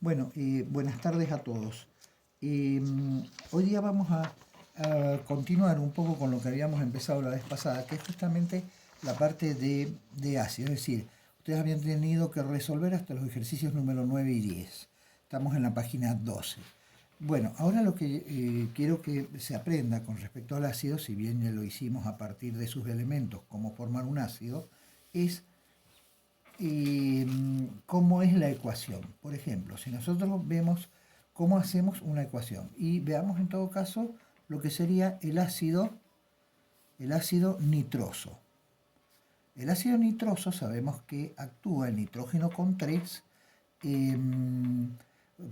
Bueno, buenas tardes a todos. Hoy día vamos a continuar un poco con lo que habíamos empezado la vez pasada, que es justamente la parte de ácido. Es decir, ustedes habían tenido que resolver hasta los ejercicios número 9 y 10. Estamos en la página 12. Bueno, ahora lo que quiero que se aprenda con respecto al ácido, si bien ya lo hicimos a partir de sus elementos, cómo formar un ácido, es cómo es la ecuación. Por ejemplo, si nosotros vemos cómo hacemos una ecuación y veamos en todo caso lo que sería el ácido nitroso. El ácido nitroso sabemos que actúa el nitrógeno con 3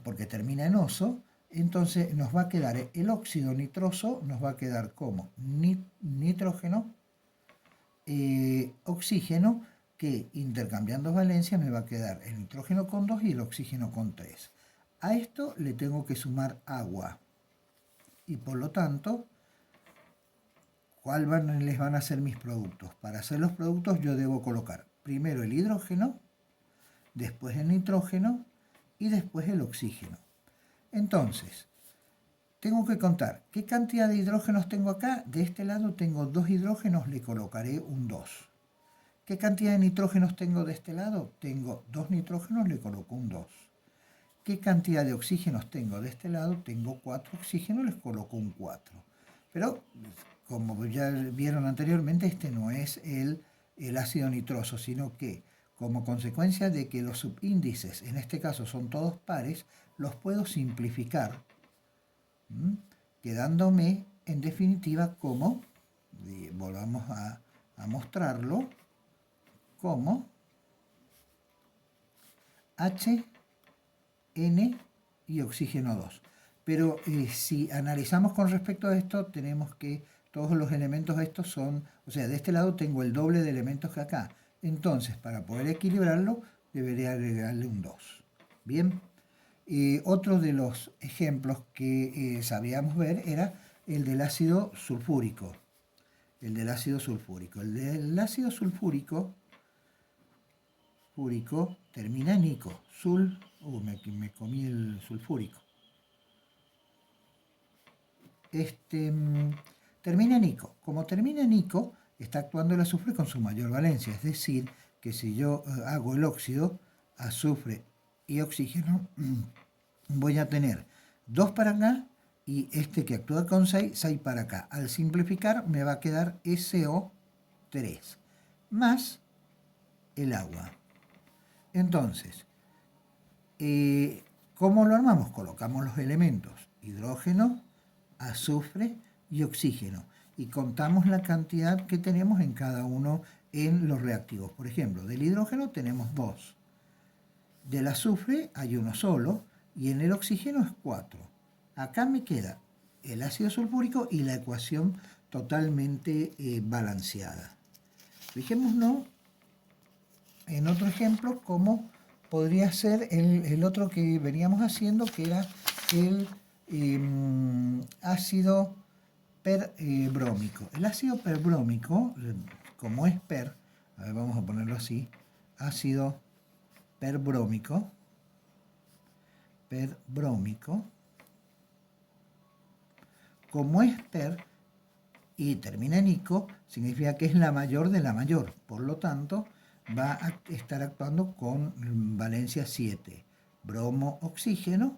porque termina en oso. Entonces nos va a quedar el óxido nitroso, nos va a quedar como nitrógeno, oxígeno, que intercambiando valencias me va a quedar el nitrógeno con 2 y el oxígeno con 3. A esto le tengo que sumar agua. Y por lo tanto, ¿cuáles les van a ser mis productos? Para hacer los productos yo debo colocar primero el hidrógeno, después el nitrógeno y después el oxígeno. Entonces, tengo que contar qué cantidad de hidrógenos tengo acá. De este lado tengo 2 hidrógenos, le colocaré un 2. ¿Qué cantidad de nitrógenos tengo de este lado? Tengo 2 nitrógenos, le coloco un 2. ¿Qué cantidad de oxígenos tengo de este lado? Tengo 4 oxígenos, les coloco un 4. Pero, como ya vieron anteriormente, este no es el ácido nitroso, sino que, como consecuencia de que los subíndices, en este caso son todos pares, los puedo simplificar, quedándome, en definitiva, como, volvamos a mostrarlo, como H, N y oxígeno 2. Pero si analizamos con respecto a esto, tenemos que todos los elementos estos son, o sea, de este lado tengo el doble de elementos que acá. Entonces, para poder equilibrarlo, debería agregarle un 2. Bien, otro de los ejemplos que sabíamos ver era el del ácido sulfúrico. El del ácido sulfúrico. El del ácido sulfúrico termina en ico. Me comí el sulfúrico. Termina en ico. Como termina en ico, está actuando el azufre con su mayor valencia. Es decir, que si yo hago el óxido, azufre y oxígeno, voy a tener 2 para acá y este que actúa con 6, 6 para acá. Al simplificar me va a quedar SO3 más el agua. Entonces, ¿cómo lo armamos? Colocamos los elementos hidrógeno, azufre y oxígeno y contamos la cantidad que tenemos en cada uno en los reactivos. Por ejemplo, del hidrógeno tenemos 2, del azufre hay uno solo y en el oxígeno es 4. Acá me queda el ácido sulfúrico y la ecuación totalmente balanceada. Fijémonos en otro ejemplo, como podría ser el otro que veníamos haciendo, que era el ácido perbrómico. El ácido perbrómico, como es a ver, vamos a ponerlo así, ácido perbrómico, como es y termina en ico, significa que es la mayor de la mayor. Por lo tanto, va a estar actuando con valencia 7. Bromo, oxígeno,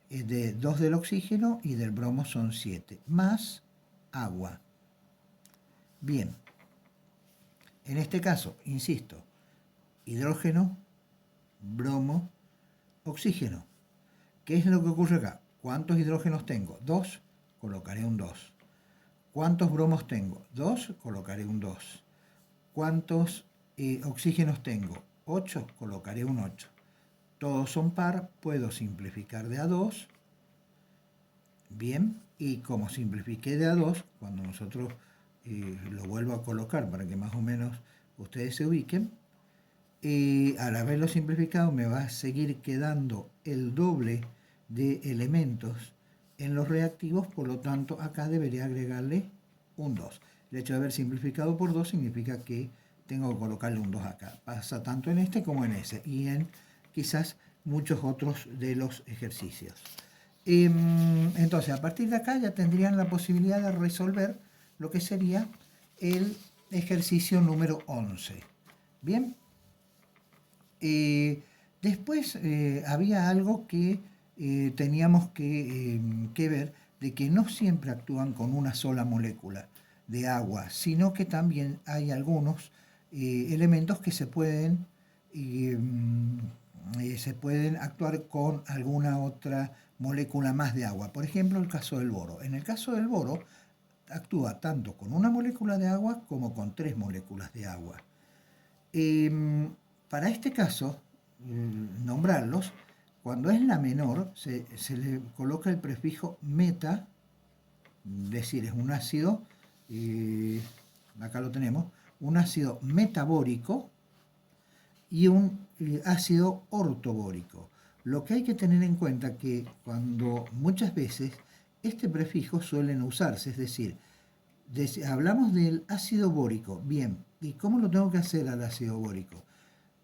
de 2 del oxígeno y del bromo son 7, más agua. Bien, en este caso, insisto, hidrógeno, bromo, oxígeno. ¿Qué es lo que ocurre acá? ¿Cuántos hidrógenos tengo? 2, colocaré un 2. ¿Cuántos bromos tengo? 2, colocaré un 2. ¿Cuántos oxígenos tengo? 8, colocaré un 8. Todos son par, puedo simplificar de a 2. Bien, y como simplifiqué de a 2, cuando nosotros lo vuelvo a colocar para que más o menos ustedes se ubiquen, al haberlo simplificado me va a seguir quedando el doble de elementos en los reactivos, por lo tanto acá debería agregarle un 2. El hecho de haber simplificado por 2 significa que tengo que colocarle un 2 acá. Pasa tanto en este como en ese y en quizás muchos otros de los ejercicios. Entonces, a partir de acá ya tendrían la posibilidad de resolver lo que sería el ejercicio número 11. Bien. Después había algo que teníamos que ver, de que no siempre actúan con una sola molécula de agua, sino que también hay algunos elementos que se pueden actuar con alguna otra molécula más de agua. Por ejemplo, el caso del boro. En el caso del boro, actúa tanto con una molécula de agua como con 3 moléculas de agua. Para este caso, nombrarlos, cuando es la menor, se le coloca el prefijo meta, es decir, es un ácido, acá lo tenemos, un ácido metabórico y un ácido ortobórico. Lo que hay que tener en cuenta es que cuando muchas veces este prefijo suelen usarse, es decir, hablamos del ácido bórico, bien, ¿y cómo lo tengo que hacer al ácido bórico?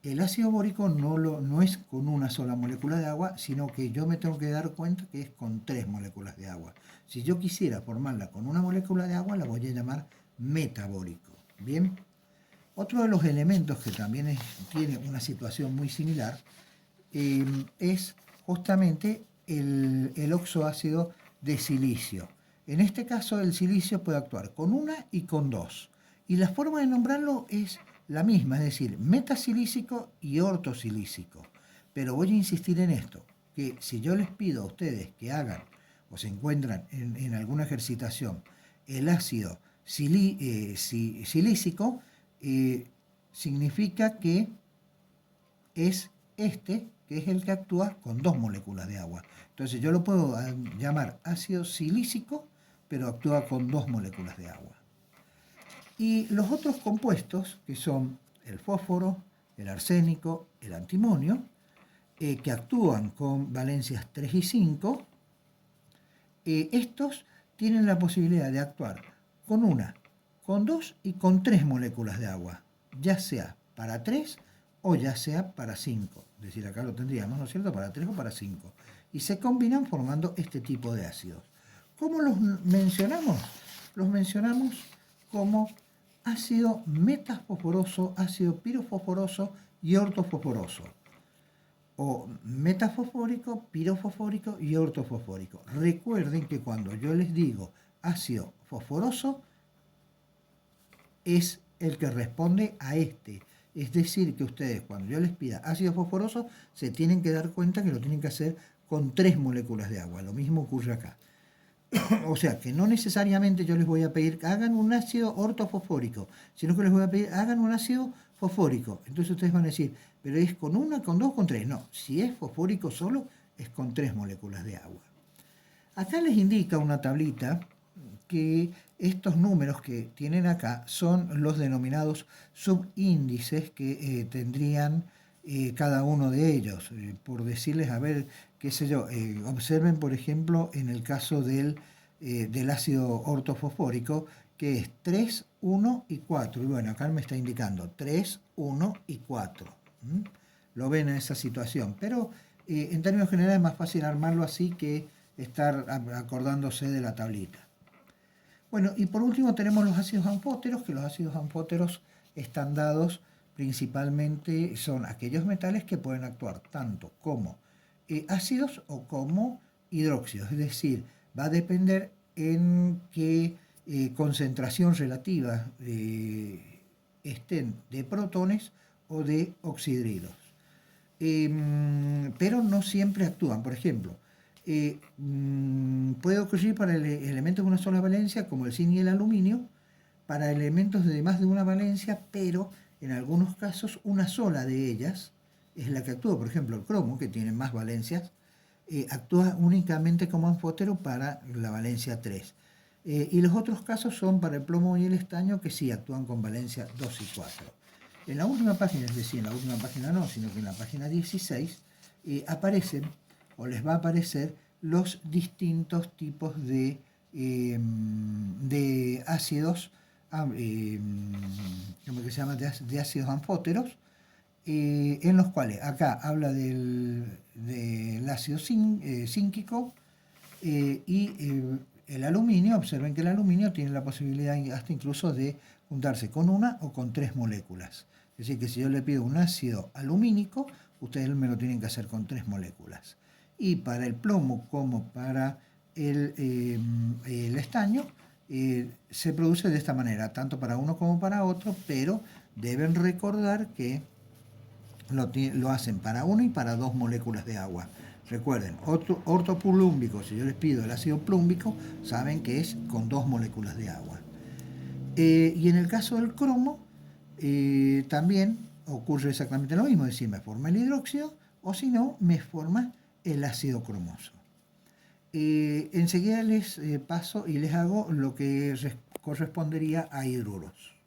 El ácido bórico no es con una sola molécula de agua, sino que yo me tengo que dar cuenta que es con 3 moléculas de agua. Si yo quisiera formarla con una molécula de agua, la voy a llamar metabórico. Bien. Otro de los elementos que también tiene una situación muy similar es justamente el oxoácido de silicio. En este caso, el silicio puede actuar con una y con 2. Y la forma de nombrarlo es la misma, es decir, metasilícico y ortosilícico. Pero voy a insistir en esto, que si yo les pido a ustedes que hagan o se encuentran en alguna ejercitación el ácido silícico, significa que es que es el que actúa con 2 moléculas de agua. Entonces yo lo puedo llamar ácido silícico, pero actúa con 2 moléculas de agua. Y los otros compuestos, que son el fósforo, el arsénico, el antimonio, que actúan con valencias 3 y 5, estos tienen la posibilidad de actuar con una, con 2 y con 3 moléculas de agua, ya sea para 3 o ya sea para 5. Es decir, acá lo tendríamos, ¿no es cierto?, para 3 o para 5. Y se combinan formando este tipo de ácidos. ¿Cómo los mencionamos? Los mencionamos como ácido metafosforoso, ácido pirofosforoso y ortofosforoso. O metafosfórico, pirofosfórico y ortofosfórico. Recuerden que cuando yo les digo ácido fosforoso, es el que responde a este. Es decir, que ustedes cuando yo les pida ácido fosforoso, se tienen que dar cuenta que lo tienen que hacer con 3 moléculas de agua. Lo mismo ocurre acá. O sea, que no necesariamente yo les voy a pedir que hagan un ácido ortofosfórico, sino que les voy a pedir hagan un ácido fosfórico. Entonces ustedes van a decir, pero es con una, con 2, con 3. No, si es fosfórico solo, es con 3 moléculas de agua. Acá les indica una tablita que estos números que tienen acá son los denominados subíndices que tendrían cada uno de ellos. Por decirles, a ver, qué sé yo, observen por ejemplo en el caso del ácido ortofosfórico, que es 3, 1 y 4. Y bueno, acá me está indicando 3, 1 y 4. Lo ven en esa situación, pero en términos generales es más fácil armarlo así que estar acordándose de la tablita. Bueno, y por último tenemos los ácidos anfóteros, que los ácidos anfóteros están dados principalmente, son aquellos metales que pueden actuar tanto como ácidos o como hidróxidos, es decir, va a depender en qué concentración relativa estén de protones o de oxidridos. Pero no siempre actúan. Por ejemplo, puede ocurrir para elementos de una sola valencia, como el zinc y el aluminio, para elementos de más de una valencia, pero en algunos casos una sola de ellas es la que actúa. Por ejemplo, el cromo, que tiene más valencias, actúa únicamente como anfótero para la valencia 3. Y los otros casos son para el plomo y el estaño, que sí actúan con valencia 2 y 4. En la última página, es decir, en la última página no, sino que en la página 16, aparecen o les va a aparecer los distintos tipos de ácidos, ¿cómo que se llama? De ácidos anfóteros, en los cuales acá habla del ácido zínquico y el aluminio. Observen que el aluminio tiene la posibilidad hasta incluso de juntarse con una o con 3 moléculas. Es decir, que si yo le pido un ácido alumínico, ustedes me lo tienen que hacer con 3 moléculas. Y para el plomo como para el estaño, se produce de esta manera, tanto para uno como para otro, pero deben recordar que lo hacen para 1 y para 2 moléculas de agua. Recuerden, ortoplúmbico, si yo les pido el ácido plúmbico, saben que es con 2 moléculas de agua. Y en el caso del cromo, también ocurre exactamente lo mismo, es decir, me forma el hidróxido o si no, me forma el ácido cromoso. Enseguida les paso y les hago lo que correspondería a hidruros.